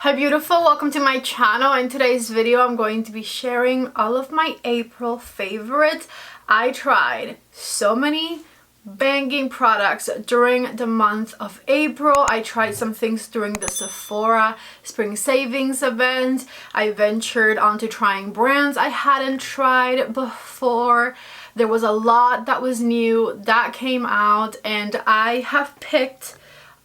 Hi beautiful, welcome to my channel. In today's video I'm going to be sharing all of my April favorites. I tried so many banging products during the month of April. I tried some things during the Sephora spring savings event. I ventured onto trying brands I hadn't tried before. There was a lot that was new that came out, and I have picked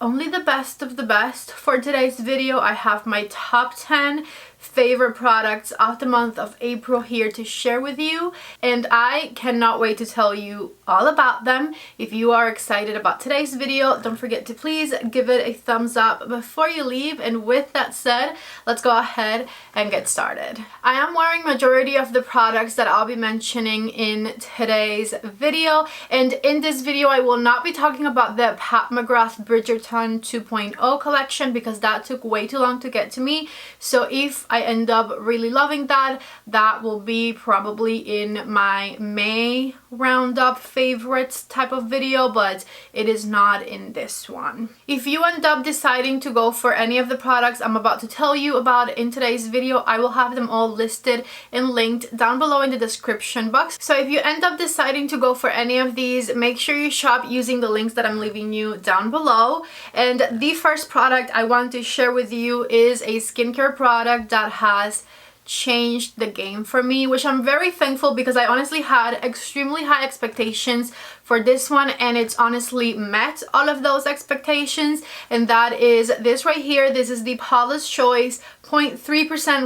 only the best of the best. For today's video, I have my top 10 favorite products of the month of April here to share with you, and I cannot wait to tell you all about them. If you are excited about today's video, don't forget to please give it a thumbs up before you leave. And with that said, let's go ahead and get started. I am wearing majority of the products that I'll be mentioning in today's video, and in this video I will not be talking about the Pat McGrath Bridgerton 2.0 collection because that took way too long to get to me. So if I end up really loving that, that will be probably in my May roundup favorites type of video, but it is not in this one. If you end up deciding to go for any of the products I'm about to tell you about in today's video, I will have them all listed and linked down below in the description box. So if you end up deciding to go for any of these, make sure you shop using the links that I'm leaving you down below. And the first product I want to share with you is a skincare product that has changed the game for me, which I'm very thankful because I honestly had extremely high expectations for this one, and it's honestly met all of those expectations. And that is this right here. This is the Paula's Choice 0.3%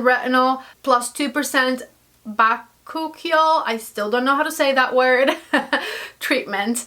retinol plus 2% bakuchiol, I still don't know how to say that word, treatment.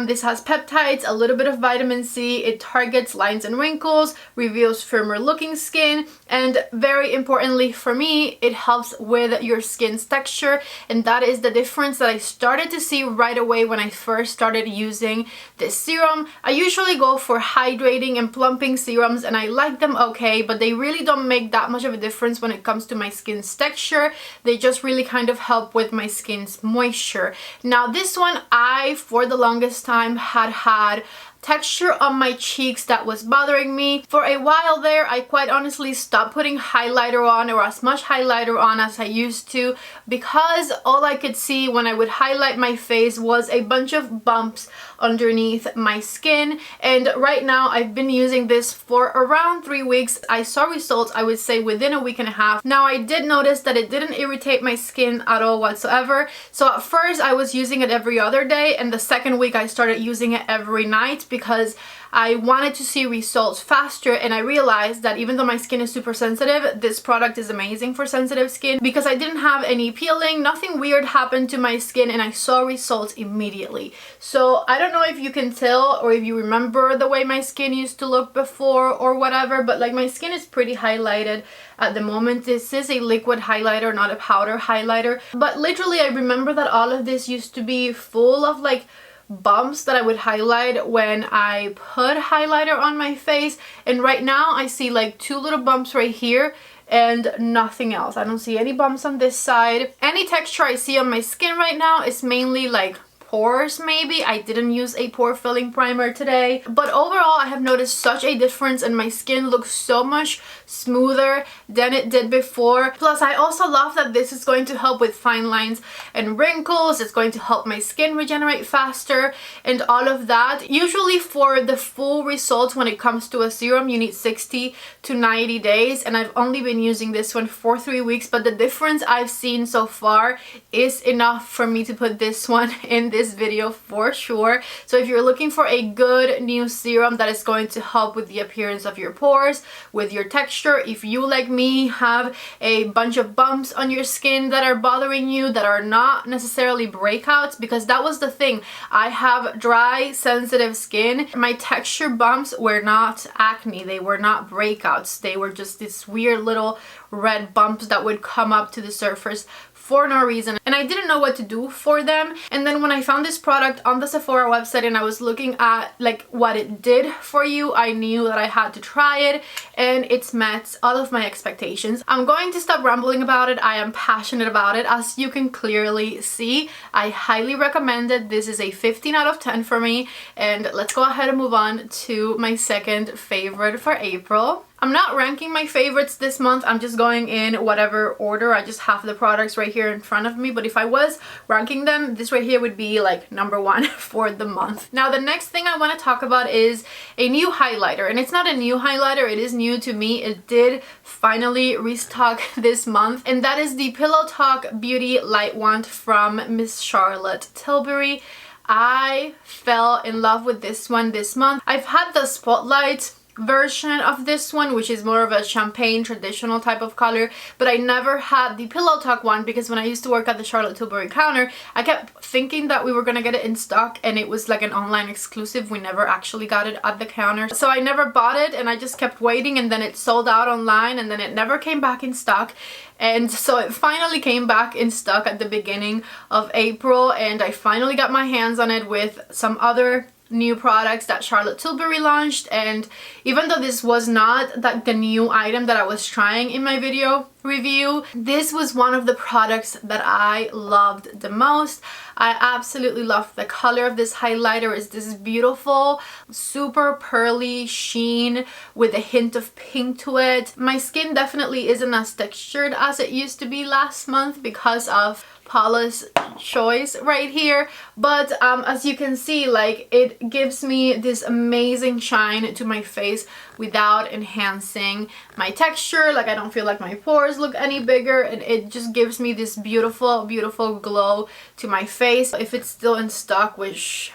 This has peptides, a little bit of vitamin C, it targets lines and wrinkles, reveals firmer looking skin, and very importantly for me, it helps with your skin's texture. And that is the difference that I started to see right away when I first started using this serum. I usually go for hydrating and plumping serums, and I like them okay, but they really don't make that much of a difference when it comes to my skin's texture. They just really kind of help with my skin's moisture. Now this one, I for the longest time had texture on my cheeks that was bothering me. For a while there, I quite honestly stopped putting highlighter on, or as much highlighter on as I used to, because all I could see when I would highlight my face was a bunch of bumps underneath my skin. And right now I've been using this for around 3 weeks. I saw results, I would say, within a week and a half. Now I did notice that it didn't irritate my skin at all whatsoever. So at first I was using it every other day, and the second week I started using it every night because I wanted to see results faster. And I realized that even though my skin is super sensitive, this product is amazing for sensitive skin because I didn't have any peeling, nothing weird happened to my skin, and I saw results immediately. So I don't know if you can tell or if you remember the way my skin used to look before or whatever, but like my skin is pretty highlighted at the moment. This is a liquid highlighter, not a powder highlighter, but literally I remember that all of this used to be full of like bumps that I would highlight when I put highlighter on my face, and right now I see like 2 little bumps right here and nothing else. I don't see any bumps on this side. Any texture I see on my skin right now is mainly like pores maybe. I didn't use a pore filling primer today, but overall I have noticed such a difference, and my skin looks so much smoother than it did before. Plus I also love that this is going to help with fine lines and wrinkles. It's going to help my skin regenerate faster and all of that. Usually for the full results when it comes to a serum you need 60 to 90 days, and I've only been using this one for 3 weeks, but the difference I've seen so far is enough for me to put this one in this video for sure. So if you're looking for a good new serum that is going to help with the appearance of your pores, with your texture, if you like me have a bunch of bumps on your skin that are bothering you that are not necessarily breakouts, because that was the thing, I have dry sensitive skin. My texture bumps were not acne, they were not breakouts, they were just these weird little red bumps that would come up to the surface for no reason, and I didn't know what to do for them. And then when I found this product on the Sephora website and I was looking at like what it did for you, I knew that I had to try it, and it's met all of my expectations. I'm going to stop rambling about it. I am passionate about it, as you can clearly see. I highly recommend it. This is a 15 out of 10 for me, and let's go ahead and move on to my second favorite for April. I'm not ranking my favorites this month. I'm just going in whatever order. I just have the products right here in front of me. But if I was ranking them, this right here would be like number one for the month. Now, the next thing I want to talk about is a new highlighter. And it's not a new highlighter. It is new to me. It did finally restock this month. And that is the Pillow Talk Beauty Light Wand from Miss Charlotte Tilbury. I fell in love with this one this month. I've had the Spotlight version of this one, which is more of a champagne traditional type of color, but I never had the Pillow Talk one because when I used to work at the Charlotte Tilbury counter, I kept thinking that we were gonna get it in stock and it was like an online exclusive. We never actually got it at the counter, so I never bought it and I just kept waiting, and then it sold out online and then it never came back in stock. And so it finally came back in stock at the beginning of April, and I finally got my hands on it with some other new products that Charlotte Tilbury launched. And even though this was not the new item that I was trying in my video review, this was one of the products that I loved the most. I absolutely love the color of this highlighter. It's this beautiful, super pearly sheen with a hint of pink to it. My skin definitely isn't as textured as it used to be last month because of Paula's choice right here, but as you can see, like, it gives me this amazing shine to my face without enhancing my texture. Like, I don't feel like my pores look any bigger, and it just gives me this beautiful, beautiful glow to my face. If it's still in stock, which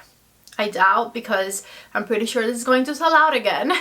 I doubt because I'm pretty sure this is going to sell out again,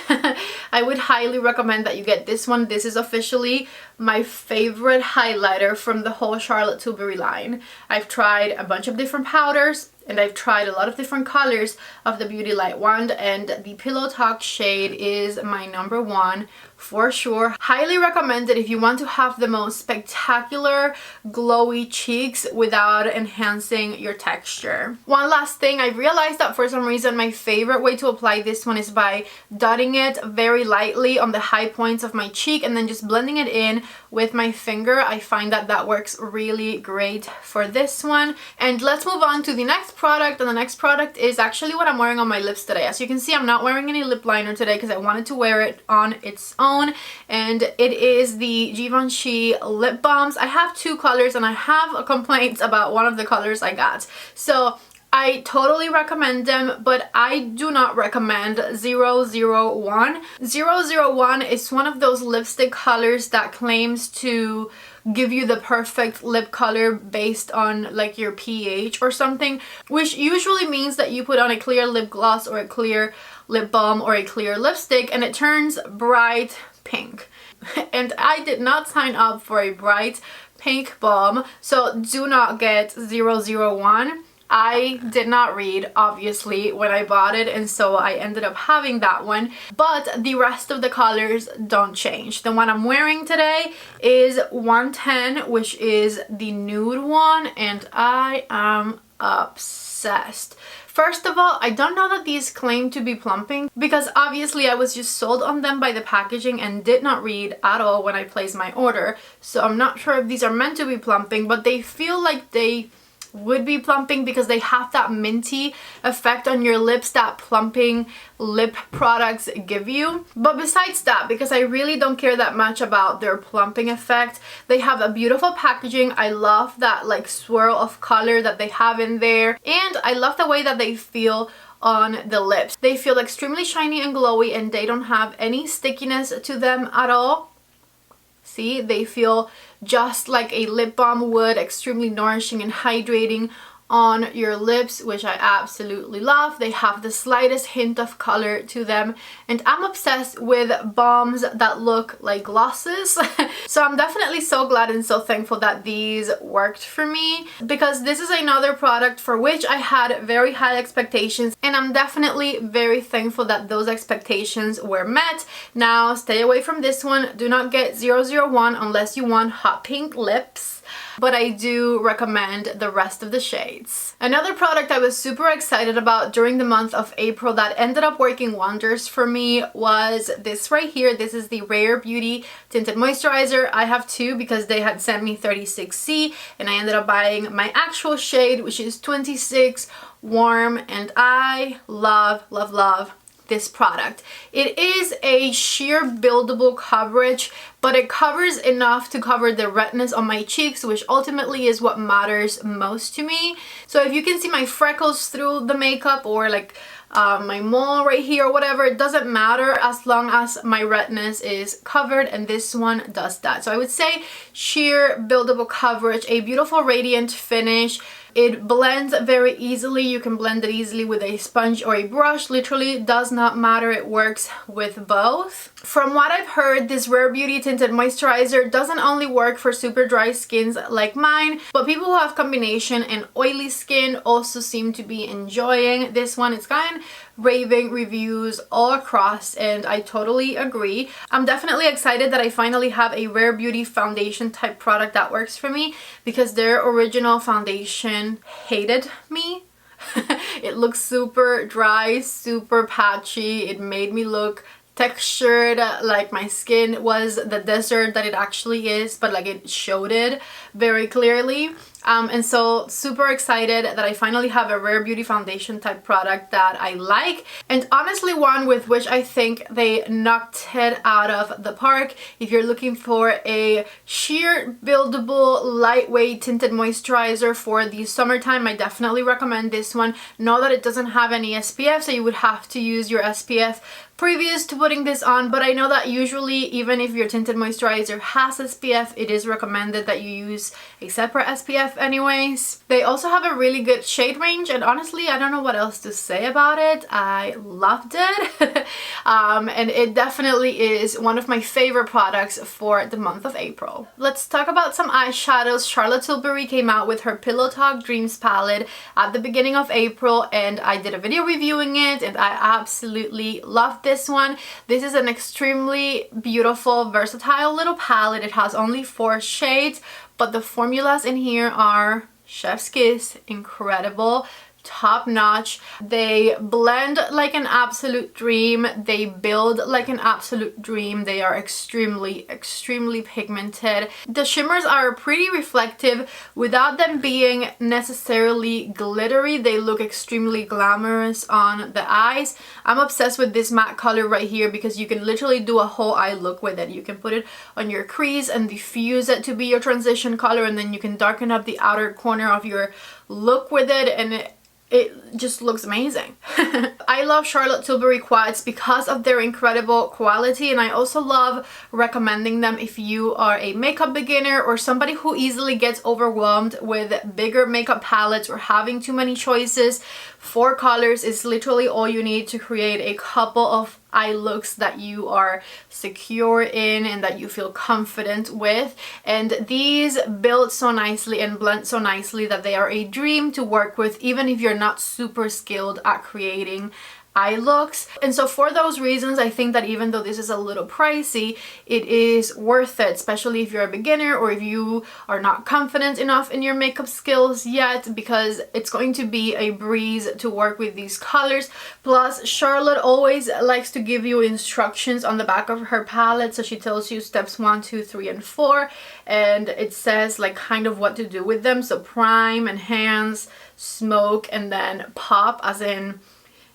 I would highly recommend that you get this one. This is officially my favorite highlighter from the whole Charlotte Tilbury line. I've tried a bunch of different powders and I've tried a lot of different colors of the Beauty Light Wand, and the Pillow Talk shade is my number one for sure. Highly recommended if you want to have the most spectacular glowy cheeks without enhancing your texture. One last thing, I realized that for some reason my favorite way to apply this one is by dotting it very lightly on the high points of my cheek and then just blending it in with my finger. I find that that works really great for this one. And let's move on to the next product, and the next product is actually what I'm wearing on my lips today. As you can see, I'm not wearing any lip liner today because I wanted to wear it on its own, and it is the Givenchy lip balms. I have two colors and I have complaints about one of the colors I got, so I totally recommend them, but I do not recommend 001. 001 is one of those lipstick colors that claims to give you the perfect lip color based on like your pH or something, which usually means that you put on a clear lip gloss or a clear lip balm or a clear lipstick and it turns bright pink. And I did not sign up for a bright pink balm, so do not get 001. I did not read, obviously, when I bought it, and so I ended up having that one, but the rest of the colors don't change. The one I'm wearing today is 110, which is the nude one, and I am obsessed. First of all, I don't know that these claim to be plumping because obviously I was just sold on them by the packaging and did not read at all when I placed my order, so I'm not sure if these are meant to be plumping, but they feel like they would be plumping because they have that minty effect on your lips that plumping lip products give you. But besides that, because I really don't care that much about their plumping effect, they have a beautiful packaging. I love that like swirl of color that they have in there, and I love the way that they feel on the lips. They feel extremely shiny and glowy, and they don't have any stickiness to them at all. See, they feel just like a lip balm would, extremely nourishing and hydrating on your lips, which I absolutely love. They have the slightest hint of color to them, and I'm obsessed with balms that look like glosses. So I'm definitely so glad and so thankful that these worked for me, because this is another product for which I had very high expectations, and I'm definitely very thankful that those expectations were met. Now stay away from this one. Do not get 001 unless you want hot pink lips, but I do recommend the rest of the shades. Another product I was super excited about during the month of April that ended up working wonders for me was this right here. This is the Rare Beauty Tinted Moisturizer. I have two because they had sent me 36C, and I ended up buying my actual shade, which is 26 Warm, and I love, love, love this product. It is a sheer buildable coverage, but it covers enough to cover the redness on my cheeks, which ultimately is what matters most to me. So if you can see my freckles through the makeup, or like my mole right here or whatever, it doesn't matter as long as my redness is covered, and this one does that. So I would say sheer buildable coverage, a beautiful radiant finish. It blends very easily. You can blend it easily with a sponge or a brush. Literally does not matter. It works with both. From what I've heard, this Rare Beauty Tinted Moisturizer doesn't only work for super dry skins like mine, but people who have combination and oily skin also seem to be enjoying this one. It's gotten raving reviews all across, and I totally agree. I'm definitely excited that I finally have a Rare Beauty foundation type product that works for me, because their original foundation hated me. It looks super dry, super patchy. It made me look textured, like my skin was the desert that it actually is, but like it showed it very clearly. And so super excited that I finally have a Rare Beauty foundation type product that I like, and honestly one with which I think they knocked it out of the park. If you're looking for a sheer buildable lightweight tinted moisturizer for the summertime, I definitely recommend this one. Know that it doesn't have any SPF, so you would have to use your SPF previous to putting this on, but I know that usually even if your tinted moisturizer has SPF, it is recommended that you use a separate SPF anyways. They also have a really good shade range, and honestly I don't know what else to say about it. I loved it. And it definitely is one of my favorite products for the month of April. Let's talk about some eyeshadows. Charlotte Tilbury came out with her Pillow Talk Dreams palette at the beginning of April, and I did a video reviewing it, and I absolutely loved this one. This is an extremely beautiful, versatile little palette. It has only 4 shades, but the formulas in here are chef's kiss, incredible, top notch. They blend like an absolute dream. They build like an absolute dream. They are extremely pigmented. The shimmers are pretty reflective without them being necessarily glittery. They look extremely glamorous on the eyes. I'm obsessed with this matte color right here because you can literally do a whole eye look with it. You can put it on your crease and diffuse it to be your transition color, and then you can darken up the outer corner of your look with it, and it just looks amazing. I love Charlotte Tilbury quads because of their incredible quality, and I also love recommending them if you are a makeup beginner or somebody who easily gets overwhelmed with bigger makeup palettes or having too many choices. 4 colors is literally all you need to create a couple of eye looks that you are secure in and that you feel confident with. And these build so nicely and blend so nicely that they are a dream to work with, even if you're not super skilled at creating eye looks. And so for those reasons, I think that even though this is a little pricey, it is worth it, especially if you're a beginner or if you are not confident enough in your makeup skills yet, because it's going to be a breeze to work with these colors. Plus, Charlotte always likes to give you instructions on the back of her palette, so she tells you steps 1, 2, 3, and 4, and it says like kind of what to do with them. So prime, enhance, smoke, and then pop, as in,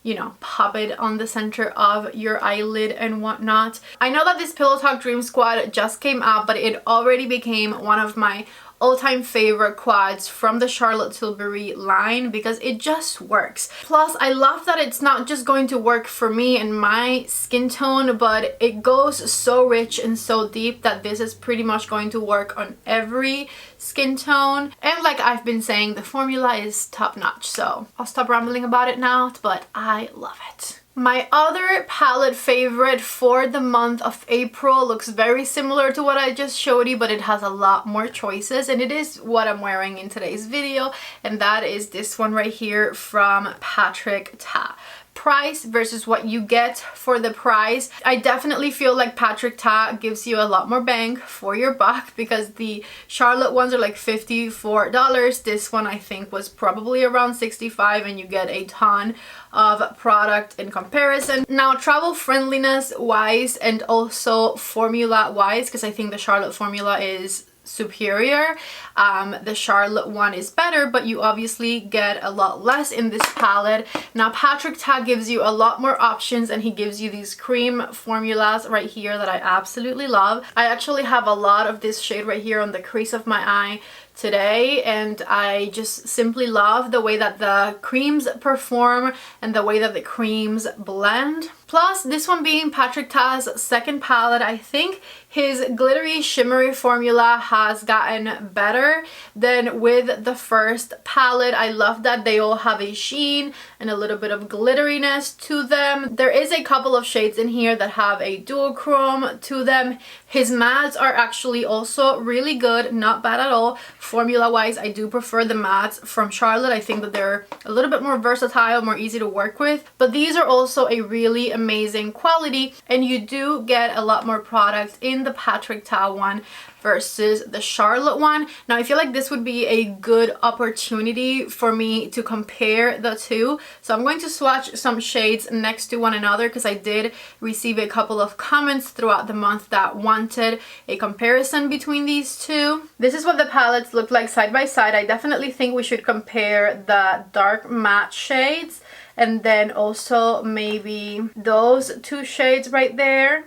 you know, pop it on the center of your eyelid and whatnot. I know that this Pillow Talk Dream Squad just came out, but it already became one of my all-time favorite quads from the Charlotte Tilbury line because it just works. Plus, I love that it's not just going to work for me and my skin tone, but it goes so rich and so deep that this is pretty much going to work on every skin tone. And like I've been saying, the formula is top-notch, so I'll stop rambling about it now, but I love it. My other palette favorite for the month of April looks very similar to what I just showed you, but it has a lot more choices, and it is what I'm wearing in today's video, and that is this one right here from Patrick Ta. Price versus what you get for the price. I definitely feel like Patrick Ta gives you a lot more bang for your buck because the Charlotte ones are like $54. This one I think was probably around $65, and you get a ton of product in comparison. Now, travel friendliness wise and also formula wise, because I think the Charlotte formula is superior. The Charlotte one is better, but you obviously get a lot less in this palette. Now Patrick Ta gives you a lot more options, and he gives you these cream formulas right here that I absolutely love. I actually have a lot of this shade right here on the crease of my eye today, and I just simply love the way that the creams perform and the way that the creams blend. Plus, this one being Patrick Ta's second palette, I think his glittery shimmery formula has gotten better than with the first palette. I love that they all have a sheen and a little bit of glitteriness to them. There is a couple of shades in here that have a duochrome to them. His mattes are actually also really good, not bad at all. Formula wise, I do prefer the mattes from Charlotte. I think that they're a little bit more versatile, more easy to work with, but these are also a really amazing quality, and you do get a lot more product in the Patrick Ta one versus the Charlotte one. Now I feel like this would be a good opportunity for me to compare the two, so I'm going to swatch some shades next to one another because I did receive a couple of comments throughout the month that wanted a comparison between these two. This is what the palettes look like side by side. I definitely think we should compare the dark matte shades and then also maybe those two shades right there.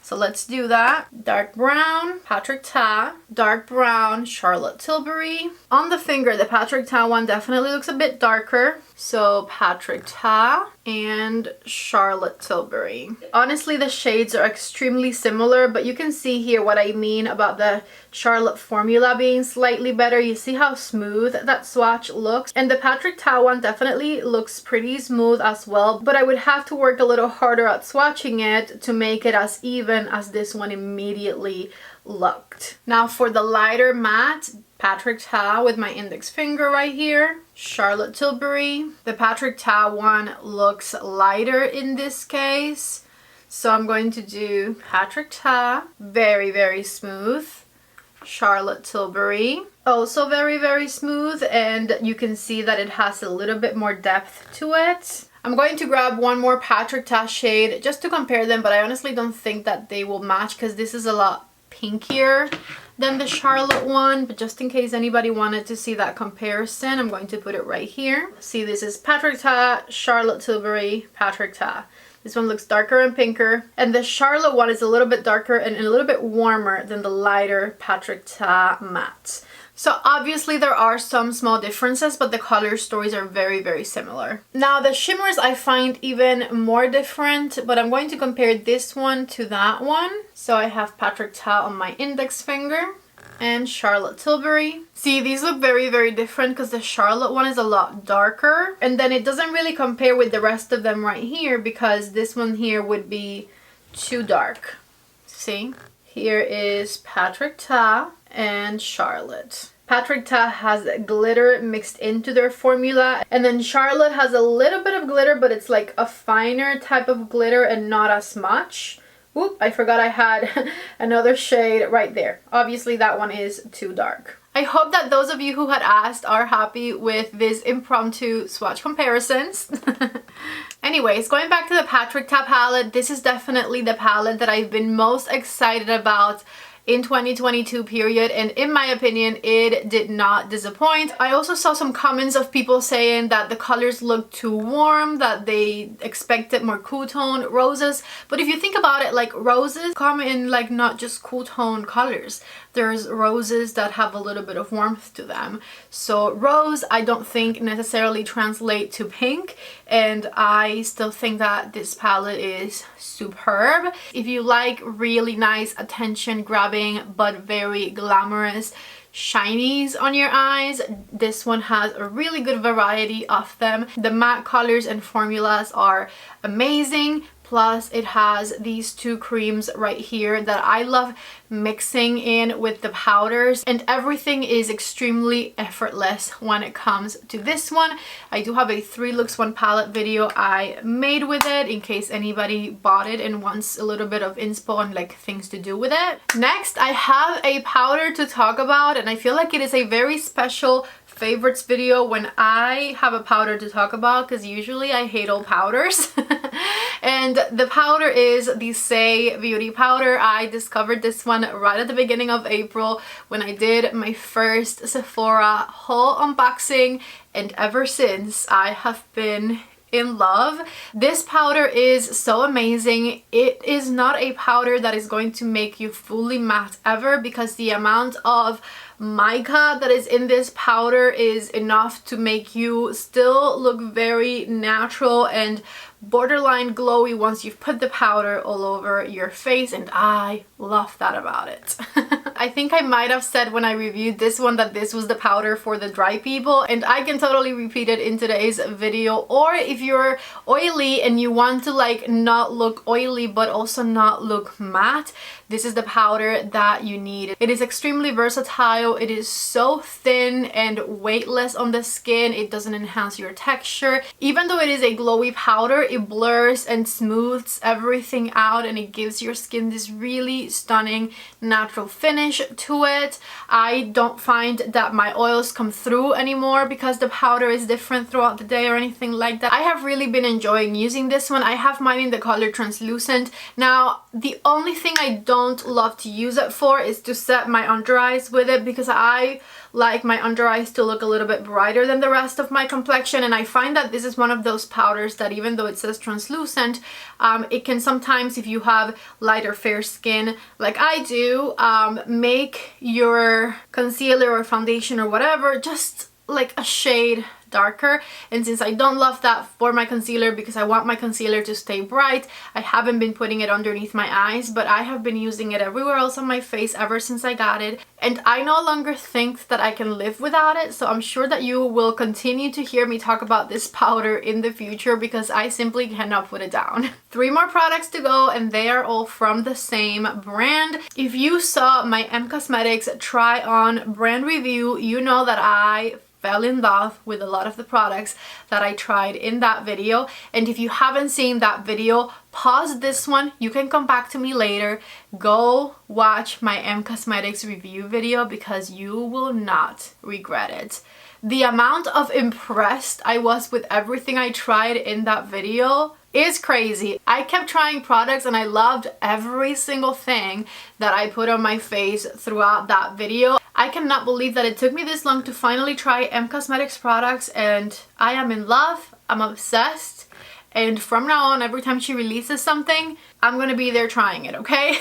So let's do that. Dark brown, Patrick Ta. Dark brown, Charlotte Tilbury. On the finger, the Patrick Ta one definitely looks a bit darker. So Patrick Ta and Charlotte Tilbury. Honestly, the shades are extremely similar, but you can see here what I mean about the Charlotte formula being slightly better. You see how smooth that swatch looks, and the Patrick Ta one definitely looks pretty smooth as well, but I would have to work a little harder at swatching it to make it as even as this one immediately looked. Now for the lighter matte, Patrick Ta with my index finger right here. Charlotte Tilbury. The Patrick Ta one looks lighter in this case, so I'm going to do Patrick Ta, very, very smooth. Charlotte Tilbury, also very, very smooth, and you can see that it has a little bit more depth to it. I'm going to grab one more Patrick Ta shade just to compare them, but I honestly don't think that they will match because this is a lot pinkier than the Charlotte one, but just in case anybody wanted to see that comparison, I'm going to put it right here. See, this is Patrick Ta, Charlotte Tilbury, Patrick Ta. This one looks darker and pinker, and the Charlotte one is a little bit darker and a little bit warmer than the lighter Patrick Ta matte. So obviously there are some small differences, but the color stories are very, very similar. Now the shimmers I find even more different, but I'm going to compare this one to that one. So I have Patrick Ta on my index finger and Charlotte Tilbury. See, these look very, very different because the Charlotte one is a lot darker, and then it doesn't really compare with the rest of them right here because this one here would be too dark. See? Here is Patrick Ta and Charlotte. Patrick Ta has glitter mixed into their formula, and then Charlotte has a little bit of glitter, but it's like a finer type of glitter and not as much. Oop, I forgot I had another shade right there. Obviously that one is too dark. I hope that those of you who had asked are happy with this impromptu swatch comparisons. Anyways, going back to the Patrick Ta palette, this is definitely the palette that I've been most excited about in 2022 period, and in my opinion it did not disappoint. I also saw some comments of people saying that the colors look too warm, that they expected more cool tone roses, but if you think about it, like roses come in like not just cool tone colors. There's roses that have a little bit of warmth to them. So rose I don't think necessarily translate to pink, and I still think that this palette is superb. If you like really nice attention grabbing but very glamorous shinies on your eyes, this one has a really good variety of them. The matte colors and formulas are amazing. Plus it has these two creams right here that I love mixing in with the powders, and everything is extremely effortless when it comes to this one. I do have a 3 looks 1 palette video I made with it in case anybody bought it and wants a little bit of inspo on like things to do with it. Next, I have a powder to talk about, and I feel like it is a very special favorites video when I have a powder to talk about because usually I hate all powders. And the powder is the Say Beauty powder. I discovered this one right at the beginning of April when I did my first Sephora haul unboxing, and ever since I have been in love. This powder is so amazing. It is not a powder that is going to make you fully matte ever, because the amount of mica that is in this powder is enough to make you still look very natural and borderline glowy once you've put the powder all over your face, and I love that about it. I think I might have said when I reviewed this one that this was the powder for the dry people, and I can totally repeat it in today's video. Or if you're oily and you want to like not look oily but also not look matte, this is the powder that you need. It is extremely versatile. It is so thin and weightless on the skin. It doesn't enhance your texture. Even though it is a glowy powder, it blurs and smooths everything out, and it gives your skin this really stunning natural finish to it. I don't find that my oils come through anymore because the powder is different throughout the day or anything like that. I have really been enjoying using this one. I have mine in the color translucent. Now, the only thing I don't love to use it for is to set my under eyes with it, because I like my under eyes to look a little bit brighter than the rest of my complexion, and I find that this is one of those powders that even though it says translucent, it can sometimes, if you have lighter fair skin like I do, make your concealer or foundation or whatever just like a shade darker. And since I don't love that for my concealer, because I want my concealer to stay bright, I haven't been putting it underneath my eyes, but I have been using it everywhere else on my face ever since I got it, and I no longer think that I can live without it. So I'm sure that you will continue to hear me talk about this powder in the future, because I simply cannot put it down. 3 more products to go, and they are all from the same brand. If you saw my Cosmetics try on brand review, you know that I fell in love with a lot of the products that I tried in that video. And if you haven't seen that video, pause this one. You can come back to me later. Go watch my Cosmetics review video, because you will not regret it. The amount of impressed I was with everything I tried in that video is crazy. I kept trying products and I loved every single thing that I put on my face throughout that video. I cannot believe that it took me this long to finally try Cosmetics products, and I am in love. I'm obsessed. And from now on, every time she releases something, I'm gonna be there trying it, okay?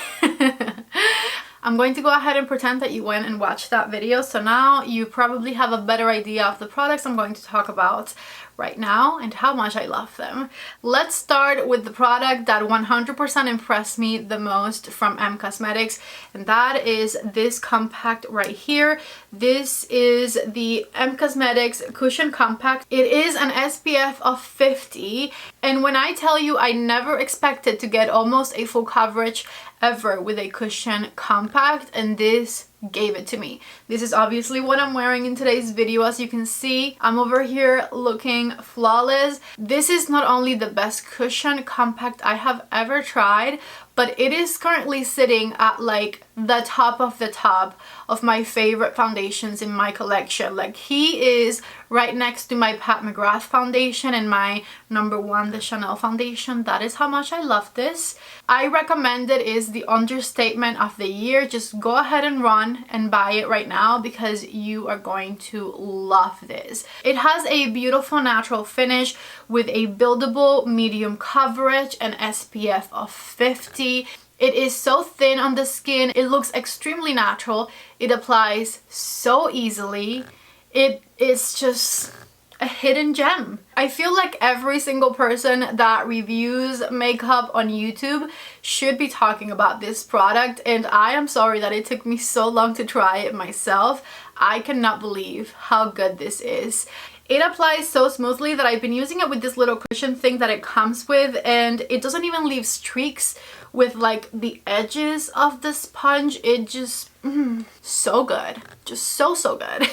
I'm going to go ahead and pretend that you went and watched that video, so now you probably have a better idea of the products I'm going to talk about right now and how much I love them. Let's start with the product that 100% impressed me the most from Cosmetics, and that is this compact right here. This is the Cosmetics Cushion Compact. It is an SPF of 50, and when I tell you I never expected to get almost a full coverage ever with a cushion compact, and this gave it to me. This is obviously what I'm wearing in today's video. As you can see, I'm over here looking flawless. This is not only the best cushion compact I have ever tried, but it is currently sitting at like the top of my favorite foundations in my collection. Like, he is right next to my Pat McGrath foundation and my #1, the Chanel foundation. That is how much I love this. I recommend it. Is the understatement of the year. Just go ahead and run and buy it right now, because you are going to love this. It has a beautiful natural finish with a buildable medium coverage and SPF of 50. It is so thin on the skin. It looks extremely natural. It applies so easily. It is just a hidden gem. I feel like every single person that reviews makeup on YouTube should be talking about this product, and I am sorry that it took me so long to try it myself. I cannot believe how good this is. It applies so smoothly that I've been using it with this little cushion thing that it comes with, and it doesn't even leave streaks with like the edges of the sponge. It just so good. Just so good.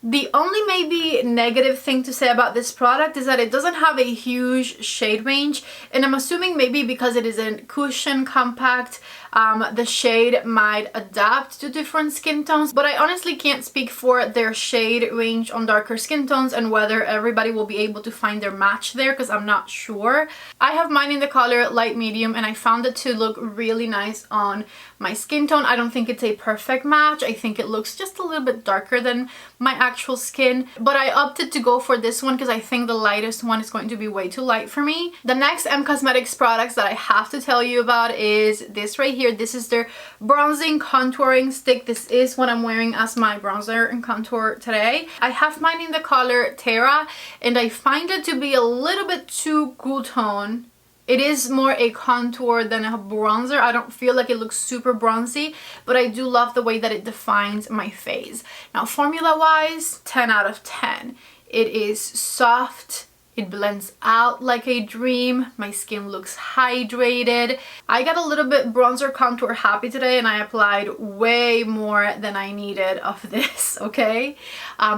The only maybe negative thing to say about this product is that it doesn't have a huge shade range, and I'm assuming maybe because it is a cushion compact, the shade might adapt to different skin tones, but I honestly can't speak for their shade range on darker skin tones and whether everybody will be able to find their match there, because I'm not sure. I have mine in the color light medium, and I found it to look really nice on my skin tone. I don't think it's a perfect match. I think it looks just a little bit darker than my actual skin, but I opted to go for this one because I think the lightest one is going to be way too light for me. The next Cosmetics products that I have to tell you about is this right here. This is their bronzing contouring stick. This is what I'm wearing as my bronzer and contour today. I have mine in the color Terra, and I find it to be a little bit too cool tone. It is more a contour than a bronzer. I don't feel like it looks super bronzy, but I do love the way that it defines my face. Now, formula wise, 10 out of 10. It is soft. It blends out like a dream. My skin looks hydrated. I got a little bit bronzer contour happy today, and I applied way more than I needed of this, okay?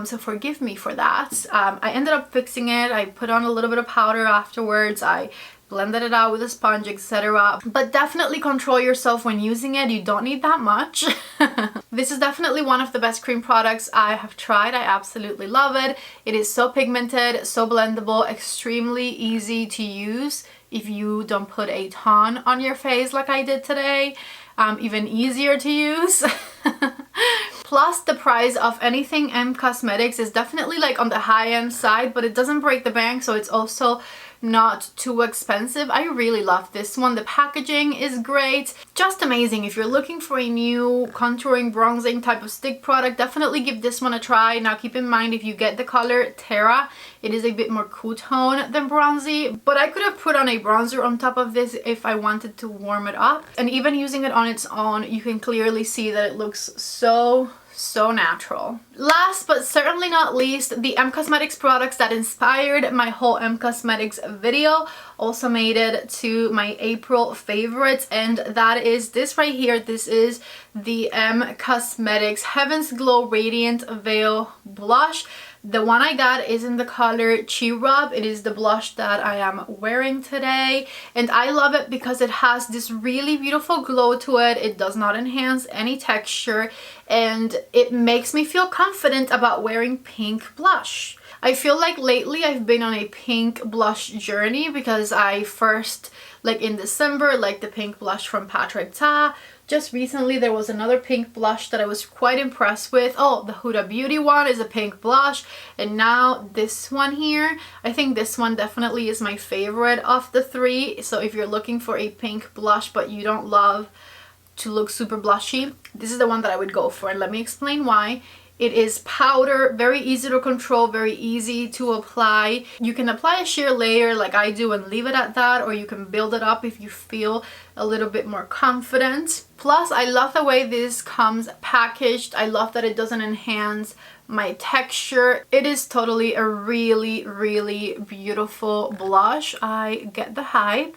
So forgive me for that. I ended up fixing it. I put on a little bit of powder afterwards. I blended it out with a sponge, etc. But definitely control yourself when using it. You don't need that much. This is definitely one of the best cream products I have tried. I absolutely love it. It is so pigmented, so blendable, extremely easy to use if you don't put a ton on your face like I did today. Even easier to use. Plus, the price of anything Cosmetics is definitely like on the high-end side, but it doesn't break the bank, so it's also not too expensive. I really love this one. The packaging is great. Just amazing. If you're looking for a new contouring, bronzing type of stick product, definitely give this one a try. Now, keep in mind, if you get the color Terra, it is a bit more cool tone than bronzy, but I could have put on a bronzer on top of this if I wanted to warm it up. And even using it on its own, you can clearly see that it looks so natural. Last but certainly not least, the Cosmetics products that inspired my whole Cosmetics video also made it to my April favorites, and that is this right here. This is the Cosmetics Heaven's Glow Radiant Veil Blush. The one I got is in the color Chi Rub. It is the blush that I am wearing today, and I love it because it has this really beautiful glow to it. It does not enhance any texture, and it makes me feel confident about wearing pink blush. I feel like lately I've been on a pink blush journey because I first, like in December, like the pink blush from Patrick Ta. Just recently there was another pink blush that I was quite impressed with. Oh, the Huda Beauty one is a pink blush, and now this one here. I think this one definitely is my favorite of the three. So if you're looking for a pink blush but you don't love to look super blushy, this is the one that I would go for, and let me explain why. It is powder, very easy to control, very easy to apply. You can apply a sheer layer like I do and leave it at that, or you can build it up if you feel a little bit more confident. Plus, I love the way this comes packaged. I love that it doesn't enhance my texture. It is totally a really beautiful blush. I get the hype.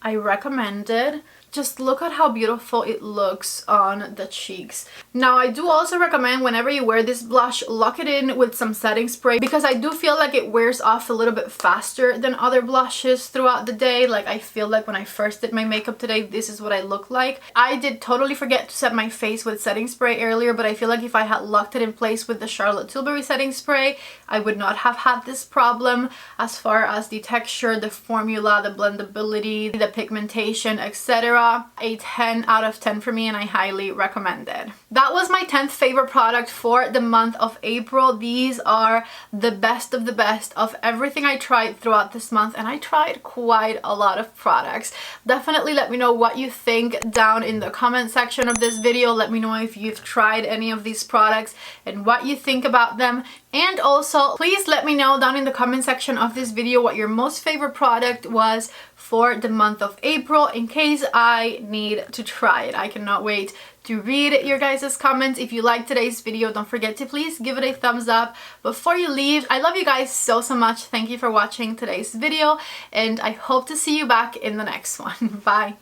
I recommend it. Just look at how beautiful it looks on the cheeks. Now, I do also recommend whenever you wear this blush, lock it in with some setting spray, because I do feel like it wears off a little bit faster than other blushes throughout the day. Like, I feel like when I first did my makeup today, this is what I look like. I did totally forget to set my face with setting spray earlier, but I feel like if I had locked it in place with the Charlotte Tilbury setting spray, I would not have had this problem as far as the texture, the formula, the blendability, the pigmentation, etc. A 10 out of 10 for me, and I highly recommend it. That was my 10th favorite product for the month of April. These are the best of everything I tried throughout this month, and I tried quite a lot of products. Definitely let me know what you think down in the comment section of this video. Let me know if you've tried any of these products and what you think about them. And also, please let me know down in the comment section of this video what your most favorite product was for the month of April, in case I need to try it. I cannot wait to read your guys' comments. If you liked today's video, don't forget to please give it a thumbs up. Before you leave, I love you guys so much. Thank you for watching today's video, and I hope to see you back in the next one. Bye.